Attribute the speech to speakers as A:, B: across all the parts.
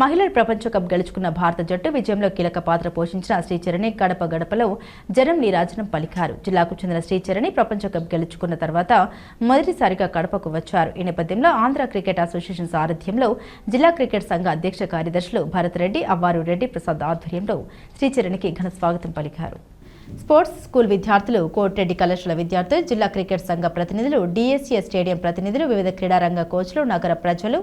A: మహిళల ప్రపంచ కప్ గెలుచుకున్న భారత జట్టు విజయంలో కీలక పాత్ర పోషించిన శ్రీచరణి గడప గడపలో జనం నీరాజనం పలికారు. జిల్లాకు చెందిన శ్రీచరణి ప్రపంచ కప్ గెలుచుకున్న తర్వాత మొదటిసారిగా కడపకు వచ్చారు. ఈ నేపథ్యంలో ఆంధ్ర క్రికెట్ అసోసియేషన్ సారథ్యంలో జిల్లా క్రికెట్ సంఘ అధ్యక్ష కార్యదర్శులు భరత్ రెడ్డి, అవ్వారు రెడ్డి ప్రసాద్ ఆధ్వర్యంలో శ్రీచరణికి ఘన స్వాగతం పలికారు. స్పోర్ట్స్ స్కూల్ విద్యార్థులు, కోటిరెడ్డి కళాశాల విద్యార్థులు, జిల్లా క్రికెట్ సంఘ ప్రతినిధులు, డిఎస్సిఎస్ స్టేడియం ప్రతినిధులు, వివిధ క్రీడారంగ కోచ్లు, నగర ప్రజలు,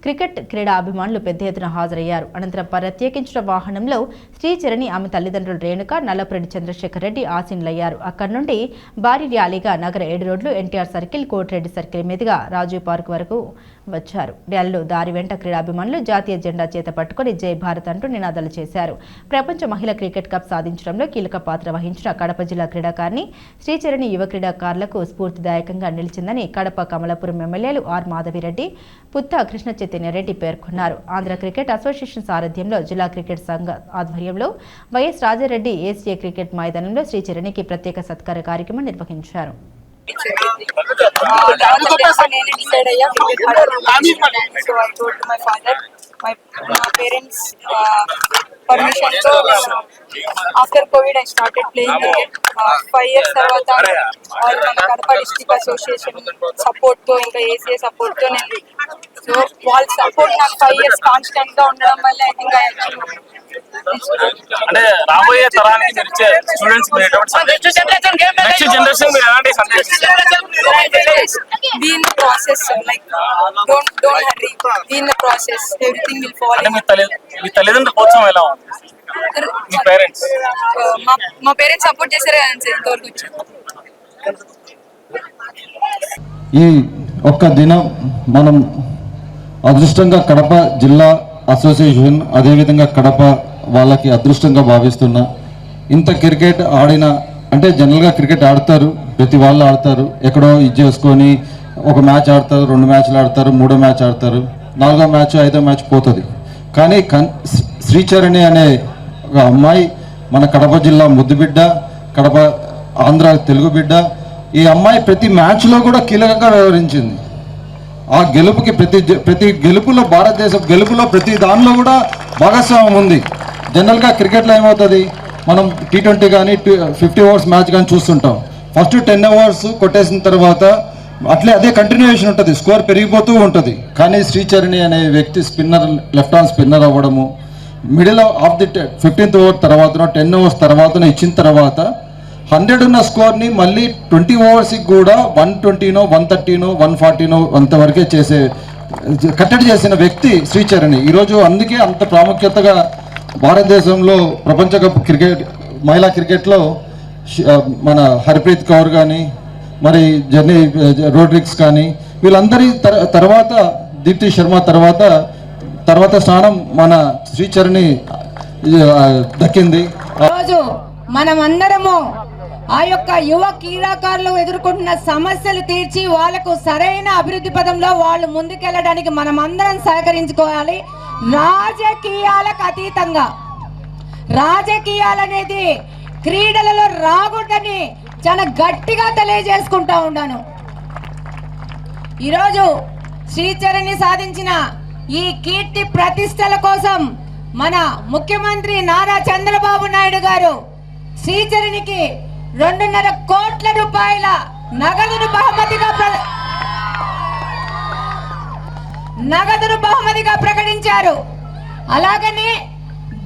A: క్రికెట్ క్రీడా అభిమానులు పెద్ద ఎత్తున హాజరయ్యారు. అనంతరం ప్రత్యేకించిన వాహనంలో శ్రీచరణి, ఆమె తల్లిదండ్రులు రేణుక, నల్లపురెడ్డి చంద్రశేఖర్ రెడ్డి ఆసీనులయ్యారు. అక్కడి నుండి భారీ ర్యాలీగా నగర 7 రోడ్లు, ఎన్టీఆర్ సర్కిల్, కోటిరెడ్డి సర్కిల్ మీదుగా రాజీవ్ పార్క్ వరకు వచ్చారు. ర్యాలీలో దారి వెంట క్రీడాభిమానులు జాతీయ జెండా చేత పట్టుకుని జై భారత్ అంటూ నినాదాలు చేశారు. ప్రపంచ మహిళా క్రికెట్ కప్ సాధించడంలో కీలక పాత్ర వహించిన కడప జిల్లా క్రీడాకారిణి శ్రీచరణి యువ క్రీడాకారులకు స్ఫూర్తిదాయకంగా నిలిచిందని కడప కమలాపురం ఎమ్మెల్యేలు ఆర్ మాధవిరెడ్డి, పుత్తా కృష్ణ చైతన్యరెడ్డి పేర్కొన్నారు. ఆంధ్ర క్రికెట్ అసోసియేషన్ సారథ్యంలో జిల్లా క్రికెట్ సంఘ ఆధ్వర్యంలో వైఎస్ రాజారెడ్డి ఏసీఏ క్రికెట్ మైదానంలో శ్రీచరణికి ప్రత్యేక సత్కార కార్యక్రమం నిర్వహించారు.
B: My parents permission. So after COVID I started playing cricket. 5 years తర్వాత all మన కడప డిస్ట్రిక్ట్ అసోసియేషన్ సపోర్ట్ తో ఇంకా ఏసీఏ సపోర్ట్ తో నేను సో వాళ్ళ సపోర్ట్ నాకు 5 years కాన్స్టెంట్ గా ఉండడం వల్ల ఐ థింక్ ఐ
C: అంటే రాబోయే తరానికి నిలిచే స్టూడెంట్స్ నెక్స్ట్ జనరేషన్ మీరు ఎలాంటి సందేశం
B: be in the process, like don't hurry, be in the process, everything will fall.
C: అంటే మీ తల్లిదండ్రుల ప్రోత్సాహం ఎలా ఉంది? మీ పేరెంట్స్
B: మా పేరెంట్స్ సపోర్ట్ చేశారు కదా ఇంతవరకు వచ్చాను.
D: ఈ ఒక్క దినం మనం అదృష్టంగా కడప జిల్లా అసోసియేషన్ అదేవిధంగా కడప వాళ్ళకి అదృష్టంగా భావిస్తున్నా. ఇంత క్రికెట్ ఆడిన అంటే జనరల్గా క్రికెట్ ఆడతారు, ప్రతి వాళ్ళు ఆడతారు, ఎక్కడో ఇది చేసుకొని ఒక మ్యాచ్ ఆడతారు, 2 మ్యాచ్లు ఆడతారు, 3వ మ్యాచ్ ఆడతారు, 4వ మ్యాచ్ 5వ మ్యాచ్ పోతుంది. కానీ శ్రీచరణి అనే ఒక అమ్మాయి మన కడప జిల్లా ముద్దుబిడ్డ, కడప ఆంధ్ర తెలుగు బిడ్డ. ఈ అమ్మాయి ప్రతి మ్యాచ్లో కూడా కీలకంగా వ్యవహరించింది. ఆ గెలుపుకి ప్రతి గెలుపులో భారతదేశం గెలుపులో ప్రతి దానిలో కూడా భాగస్వామ్యం ఉంది. జనరల్గా క్రికెట్లో ఏమవుతుంది, మనం T20 కానీ 50 ఓవర్స్ మ్యాచ్ కానీ చూస్తుంటాం. ఫస్ట్ 10 ఓవర్స్ కొట్టేసిన తర్వాత అదే కంటిన్యూయేషన్ ఉంటుంది, స్కోర్ పెరిగిపోతూ ఉంటుంది. కానీ శ్రీచరణి అనే వ్యక్తి స్పిన్నర్, లెఫ్ట్ హ్యాండ్ స్పిన్నర్ అవ్వడము, middle of the 15th over తర్వాత 10 ఓవర్స్ తర్వాత ఇచ్చిన తర్వాత 100 ఉన్న స్కోర్ని మళ్ళీ 20 ఓవర్స్కి కూడా 120నో 130నో 140నో అంతవరకే కట్టడి చేసిన వ్యక్తి శ్రీచరణి. ఈరోజు అందుకే అంత ప్రాముఖ్యతగా భారతదేశంలో ప్రపంచ కప్ క్రికెట్ మహిళా క్రికెట్లో మన హర్ప్రీత్ కౌర్ కానీ, మరి జెన్నీ రోడ్రిక్స్ కానీ, వీళ్ళందరి తర్వాత దీప్తి శర్మ తర్వాత స్థానం మన శ్రీచరణి దక్కింది.
E: రోజు మనమందరము ఆ యొక్క యువ క్రీడాకారులు ఎదుర్కొంటున్న సమస్యలు తీర్చి వాళ్లకు సరైన అభివృద్ధి పదంలో వాళ్ళు ముందుకెళ్ళడానికి మనమందరం సహకరించుకోవాలి. రాజకీయాలకు అతీతంగా, రాజకీయాలనేది క్రీడలలో రాకూడదని చాలా గట్టిగా తెలియజేసుకుంటా ఉన్నాను. ఈరోజు శ్రీచరణి సాధించిన ఈ కీర్తి ప్రతిష్టల కోసం మన ముఖ్యమంత్రి నారా చంద్రబాబు నాయుడు గారు శ్రీచరణికి 2.5 కోట్ల రూపాయల నగదును బహుమతిగా ప్రకటించారు. అలాగనే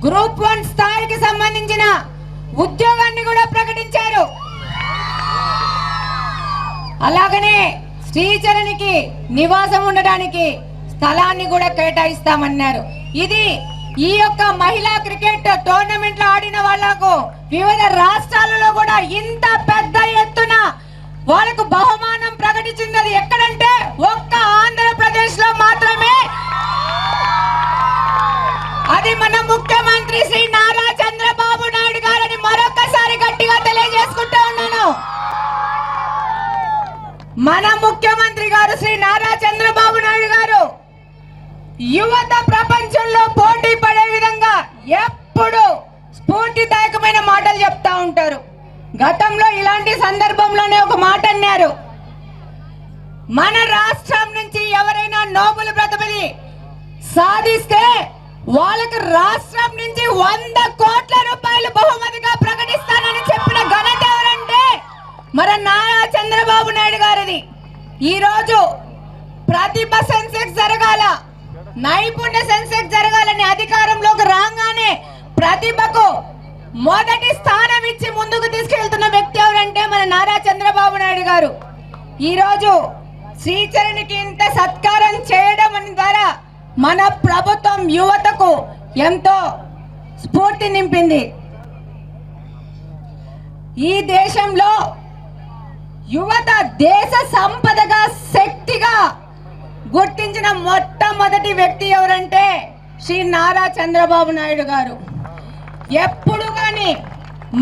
E: గ్రూప్ 1 స్థాయికి సంబంధించిన ఉద్యోగాన్ని కూడా ప్రకటించారు. అలాగనే శ్రీచరణికి నివాసం ఉండడానికి స్థలాన్ని కూడా కేటాయిస్తామన్నారు. ఇది ఈ యొక్క మహిళా క్రికెట్ టోర్నమెంట్ లో ఆడిన వాళ్లకు వివిధ రాష్ట్రాలలో కూడా ఇంత పెద్ద ఎత్తున వాళ్ళకు బహుమానం ప్రకటించింది ఎక్కడంటే ఒక్క ఆంధ్రప్రదేశ్ లో మాత్రమే. అది మన ముఖ్యమంత్రి శ్రీ నారా చంద్రబాబు నాయుడు గారని మరొకసారి గట్టిగా తెలియజేసుకుంటా ఉన్నాను. మన ముఖ్యమంత్రి గారు శ్రీ నారా చంద్రబాబు నాయుడు గారు యువత ప్రపంచంలో పోటీ పడే విధంగా ఎప్పుడు స్ఫూర్తిదాయకమైన మాటలు చెప్తా ఉంటారు. గతంలో ఇలాంటి సందర్భంలోనే ఒక మాట అన్నారు, మన రాష్ట్రం నుంచి ఎవరైనా నోబెల్ ప్రతిభని సాధిస్తే రాష్ట్రం నుంచి 100 కోట్ల రూపాయలు బహుమతిగా ప్రకటిస్తానని చెప్పిన ఘనత ఎవరంటే మన నారా చంద్రబాబు నాయుడు గారిది. ఈ రోజు ప్రతిభ సెన్సెక్స్ జరగాల, నైపుణ్య సెన్సెక్స్ జరగాలని అధికారంలోకి రాగానే ప్రతిభకు మొదటి స్థానం ఇచ్చి ముందుకు తీసుకెళ్తున్న వ్యక్తి ఎవరంటే మన నారా చంద్రబాబు నాయుడు గారు. ఈ రోజు శ్రీచరణికి ఇంత సత్కారం చేయడం ద్వారా మన ప్రభుత్వం యువతకు ఎంతో స్ఫూర్తి నింపింది. ఈ దేశంలో యువత దేశ సంపదగా శక్తిగా గుర్తించిన మొట్టమొదటి వ్యక్తి ఎవరంటే శ్రీ నారా చంద్రబాబు నాయుడు గారు. ఎప్పుడు కానీ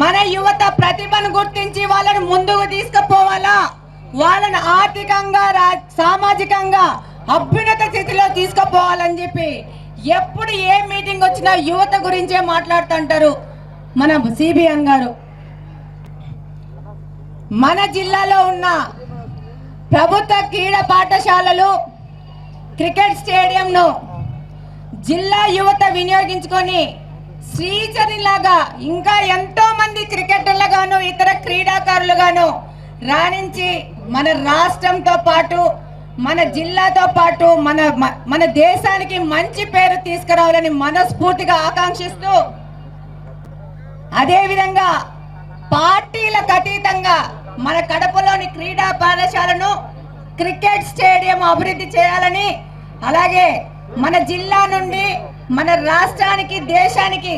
E: మన యువత ప్రతిభను గుర్తించి వాళ్ళని ముందుకు తీసుకుపోవాలా, వాళ్ళని ఆర్థికంగా సామాజికంగా అభ్యున్నత స్థితిలో తీసుకుపోవాలని చెప్పి ఎప్పుడు ఏ మీటింగ్ వచ్చినా యువత గురించే మాట్లాడుతుంటారు మన సిబిఎన్ గారు. మన జిల్లాలో ఉన్న ప్రభుత్వ క్రీడా పాఠశాలలు, క్రికెట్ స్టేడియంను జిల్లా యువత వినియోగించుకొని శ్రీచరణిలాగా ఇంకా ఎంతో మంది క్రికెటర్లుగాను ఇతర క్రీడాకారులుగాను రాణించి మన రాష్ట్రంతో పాటు మన జిల్లాతో పాటు మన దేశానికి మంచి పేరు తీసుకురావాలని మనస్ఫూర్తిగా ఆకాంక్షిస్తూ, అదేవిధంగా పార్టీలకు అతీతంగా మన కడపలోని క్రీడా పాఠశాలను, క్రికెట్ స్టేడియం అభివృద్ధి చేయాలని, అలాగే మన జిల్లా నుండి మన రాష్ట్రానికి దేశానికి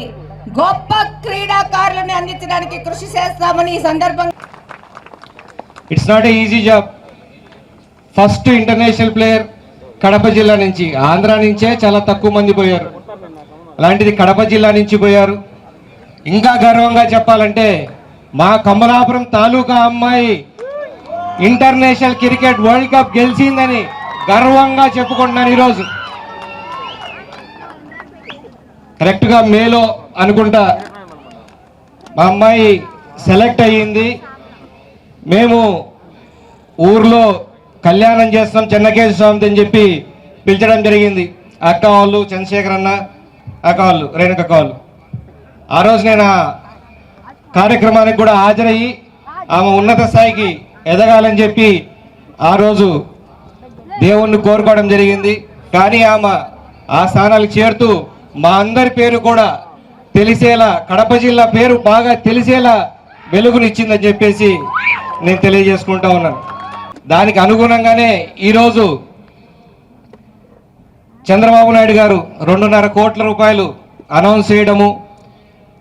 E: గొప్ప క్రీడాకారులను అందించడానికి కృషి చేస్తామని ఈ సందర్భంగా.
F: It's not a easy job. First international player Kadapa జిల్లా నుంచి, ఆంధ్ర నుంచే చాలా తక్కువ మంది పోయారు. అలాంటిది కడప జిల్లా నుంచి పోయారు. ఇంకా గర్వంగా చెప్పాలంటే మా కమలాపురం తాలూకా అమ్మాయి ఇంటర్నేషనల్ క్రికెట్ వరల్డ్ కప్ గెలిచిందని గర్వంగా చెప్పుకుంటున్నాను. ఈరోజు కరెక్ట్గా మేలో అనుకుంటా మా అమ్మాయి సెలెక్ట్ అయ్యింది. మేము ఊర్లో కళ్యాణం చేస్తాం చెన్నకేశ్వర స్వామిది అని చెప్పి పిలిచడం జరిగింది. అక్క వాళ్ళు చంద్రశేఖర్ అన్న, అక్క వాళ్ళు రేణుకక్క వాళ్ళు. ఆ రోజు నేను ఆ కార్యక్రమానికి కూడా హాజరయ్యి ఆమె ఉన్నత స్థాయికి ఎదగాలని చెప్పి ఆ రోజు దేవుణ్ణి కోరుకోవడం జరిగింది. కానీ ఆమె ఆ స్థానాలకు చేరుతూ మా అందరి పేరు కూడా తెలిసేలా, కడప జిల్లా పేరు బాగా తెలిసేలా వెలుగునిచ్చిందని చెప్పేసి నేను తెలియజేసుకుంటా ఉన్నాను. దానికి అనుగుణంగానే ఈరోజు చంద్రబాబు నాయుడు గారు 2.5 కోట్ల రూపాయలు అనౌన్స్ చేయడము,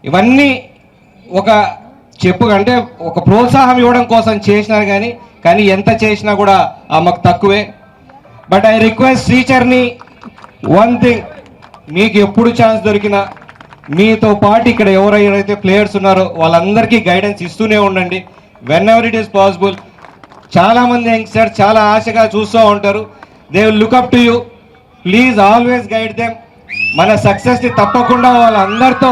F: ఇవన్నీ ఒక అంటే ఒక ప్రోత్సాహం ఇవ్వడం కోసం చేసినారు. కానీ ఎంత చేసినా కూడా ఆమెకు తక్కువే. But I request Sricharani one thing, మీకు ఎప్పుడు ఛాన్స్ దొరికినా మీతో పాటు ఇక్కడ ఎవరైతే ప్లేయర్స్ ఉన్నారో వాళ్ళందరికీ గైడెన్స్ ఇస్తూనే ఉండండి. When ever it is possible. చాలామంది యంగ్స్టర్స్ చాలా ఆశగా చూస్తూ ఉంటారు. They will look up to you. Please always guide them. మన సక్సెస్ని తప్పకుండా వాళ్ళందరితో,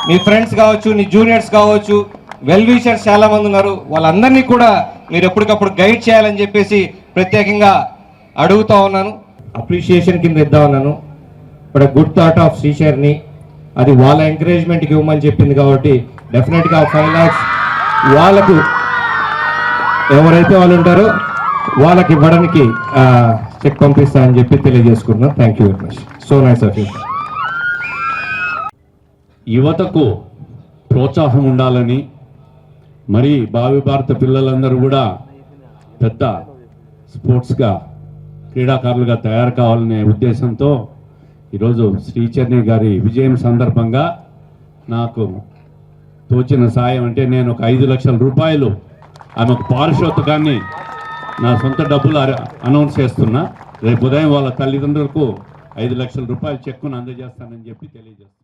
F: మీ ఫ్రెండ్స్ కావచ్చు, నీ జూనియర్స్ కావచ్చు, వెల్ విషర్స్ చాలామంది ఉన్నారు, వాళ్ళందరినీ కూడా మీరు ఎప్పటికప్పుడు గైడ్ చేయాలని చెప్పేసి ప్రత్యేకంగా అడుగుతూ ఉన్నాను. అప్రిషియేషన్ కింద ఇద్దా ఉన్నాను. But good thought of Sricharani, అది వాళ్ళ ఎంకరేజ్మెంట్కి ఇవ్వమని చెప్పింది కాబట్టి డెఫినెట్గా 5 lakhs వాళ్ళకు ఎవరైతే వాళ్ళు ఉంటారో వాళ్ళకి ఇవ్వడానికి చెక్ పంపిస్తానని చెప్పి తెలియజేసుకుంటున్నాను. Thank you very much. So nice of you.
G: యువతకు ప్రోత్సాహం ఉండాలని, మరి భావి భారత పిల్లలందరూ కూడా పెద్ద స్పోర్ట్స్గా క్రీడాకారులుగా తయారు కావాలనే ఉద్దేశంతో ఈరోజు శ్రీచరణి గారి విజయం సందర్భంగా నాకు తోచిన సాయం అంటే నేను ఒక 5 లక్షల రూపాయలు ఆమెకు పారితోషికాన్ని నా సొంత డబ్బులు అనౌన్స్ చేస్తున్నా. రేపు ఉదయం వాళ్ళ తల్లిదండ్రులకు 5 లక్షల రూపాయలు చెక్కును అందజేస్తానని చెప్పి తెలియజేస్తాను.